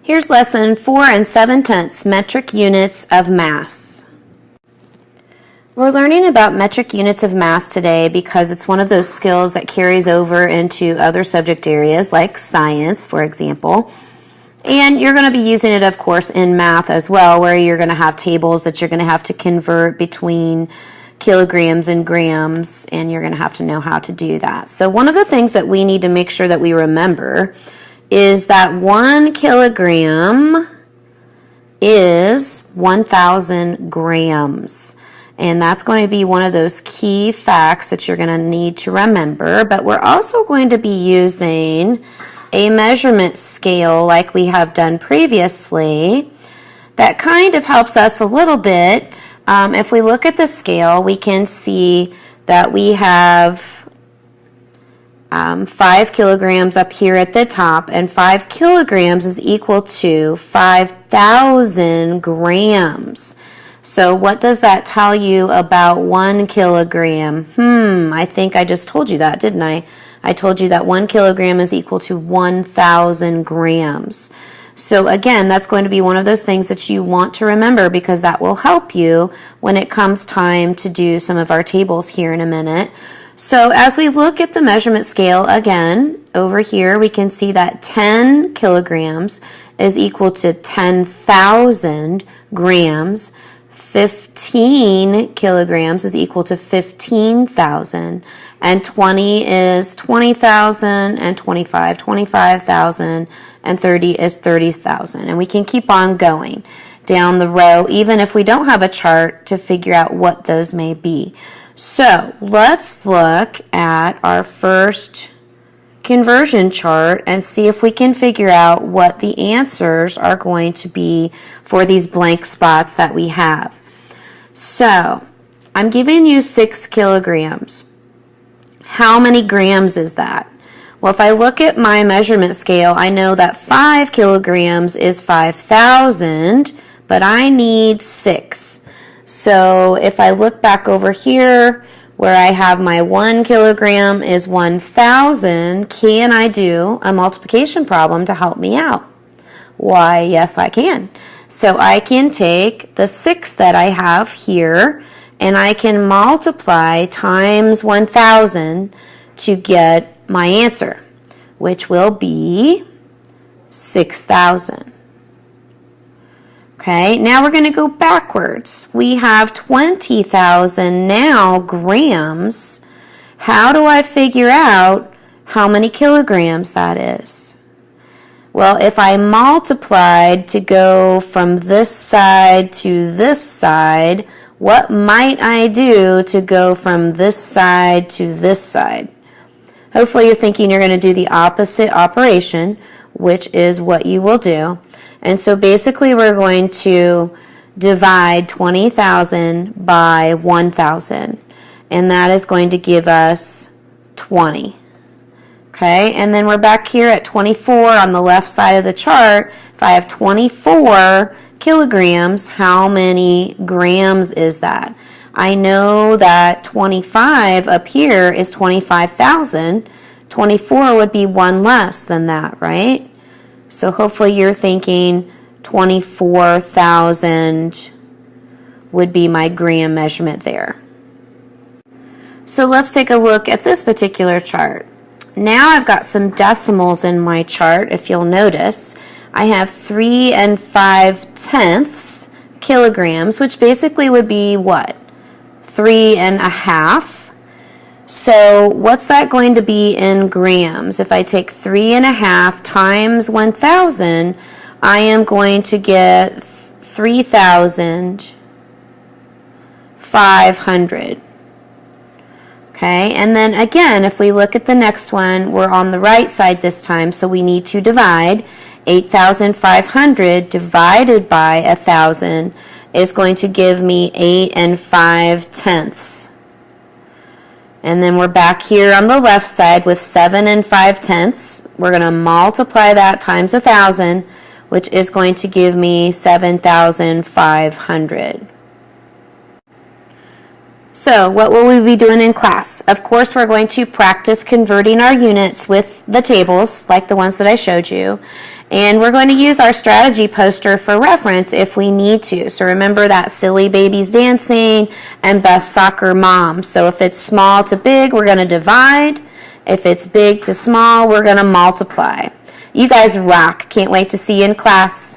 Here's lesson 4 7/10 metric units of mass. We're learning about metric units of mass today because it's one of those skills that carries over into other subject areas like science, for example. And you're going to be using it, of course, in math as well, where you're going to have tables that you're going to have to convert between kilograms and grams, and you're going to have to know how to do that. So one of the things that we need to make sure that we remember is that 1 kilogram is 1,000 grams. And that's going to be one of those key facts that you're going to need to remember. But we're also going to be using a measurement scale like we have done previously that kind of helps us a little bit. If we look at the scale, we can see that we have 5 kilograms up here at the top, and 5 kilograms is equal to 5,000 grams. So what does that tell you about 1 kilogram? I think I just told you that, didn't I? I told you that 1 kilogram is equal to 1,000 grams. So again, that's going to be one of those things that you want to remember because that will help you when it comes time to do some of our tables here in a minute. So as we look at the measurement scale again, over here we can see that 10 kilograms is equal to 10,000 grams. 15 kilograms is equal to 15,000, and 20 is 20,000, and 25,000, and 30 is 30,000. And we can keep on going down the row, even if we don't have a chart to figure out what those may be. So let's look at our first conversion chart and see if we can figure out what the answers are going to be for these blank spots that we have. So I'm giving you 6 kilograms. How many grams is that? Well, if I look at my measurement scale, I know that 5 kilograms is 5,000, but I need 6. So if I look back over here where I have my 1 kilogram is 1,000, can I do a multiplication problem to help me out? Why, yes, I can. So I can take the 6 that I have here and I can multiply times 1,000 to get my answer, which will be 6,000. Okay, now we're going to go backwards. We have 20,000 now grams. How do I figure out how many kilograms that is? Well, if I multiplied to go from this side to this side, what might I do to go from this side to this side? Hopefully you're thinking you're going to do the opposite operation, which is what you will do. And so basically we're going to divide 20,000 by 1,000, and that is going to give us 20. Okay, and then we're back here at 24 on the left side of the chart. If I have 24 kilograms, how many grams is that? I know that 25 up here is 25,000. 24 would be one less than that, right? So hopefully you're thinking 24,000 would be my gram measurement there. So let's take a look at this particular chart. Now I've got some decimals in my chart. If you'll notice, I have 3 5/10 kilograms, which basically would be what? 3 1/2. So what's that going to be in grams? If I take 3 1/2 times 1,000, I am going to get 3,500. Okay, and then again, if we look at the next one, we're on the right side this time, so we need to divide. 8,500 divided by 1,000 is going to give me 8 5/10. And then we're back here on the left side with 7 5/10. We're going to multiply that times 1,000, which is going to give me 7,500. So what will we be doing in class? Of course, we're going to practice converting our units with the tables, like the ones that I showed you. And we're going to use our strategy poster for reference if we need to. So remember that silly babies dancing and best soccer mom. So if it's small to big, we're going to divide. If it's big to small, we're going to multiply. You guys rock. Can't wait to see you in class.